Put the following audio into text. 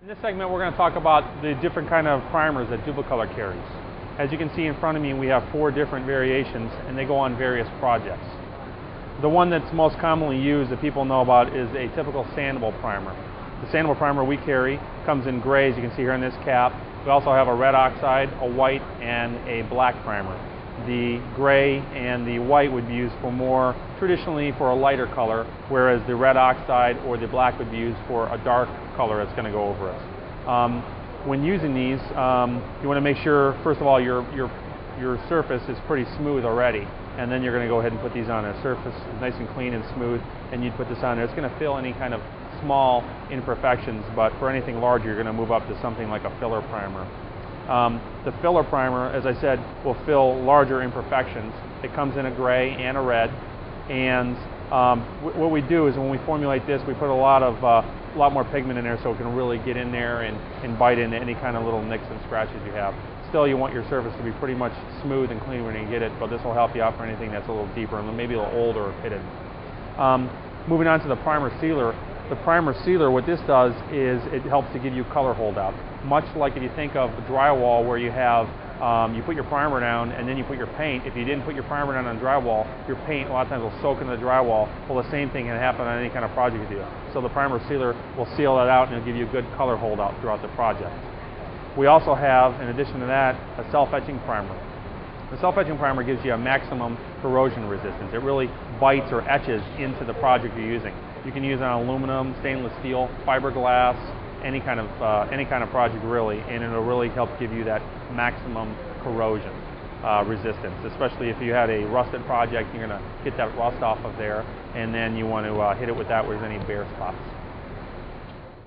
In this segment, we're going to talk about the different kind of primers that Dupli-Color carries. As you can see in front of me, we have 4 different variations, and they go on various projects. The one that's most commonly used that people know about is a typical sandable primer. The sandable primer we carry comes in gray, as you can see here in this cap. We also have a red oxide, a white, and a black primer. The gray and the white would be used for more traditionally for a lighter color, whereas the red oxide or the black would be used for a dark color that's going to go over it. When using these, you want to make sure, first of all, your surface is pretty smooth already, and then you're going to go ahead and put these on. A surface is nice and clean and smooth, and you'd put this on there. It's going to fill any kind of small imperfections, but for anything larger, you're going to move up to something like a filler primer. The filler primer, as I said, will fill larger imperfections. It comes in a gray and a red, and what we do is when we formulate this, we put a lot more pigment in there so it can really get in there and bite into any kind of little nicks and scratches you have. Still, you want your surface to be pretty much smooth and clean when you get it, but this will help you out for anything that's a little deeper and maybe a little older or pitted. Moving on to the primer sealer. The primer sealer, what this does is it helps to give you color holdout. Much like if you think of drywall, where you have you put your primer down and then you put your paint. If you didn't put your primer down on drywall, your paint a lot of times will soak into the drywall. Well, the same thing can happen on any kind of project you do. So the primer sealer will seal that out and it'll give you a good color holdout throughout the project. We also have, in addition to that, a self-etching primer. The self-etching primer gives you a maximum corrosion resistance. It really bites or etches into the project you're using. You can use it on aluminum, stainless steel, fiberglass, any kind of project really, and it'll really help give you that maximum corrosion resistance. Especially if you had a rusted project, you're going to get that rust off of there, and then you want to hit it with that where there's any bare spots.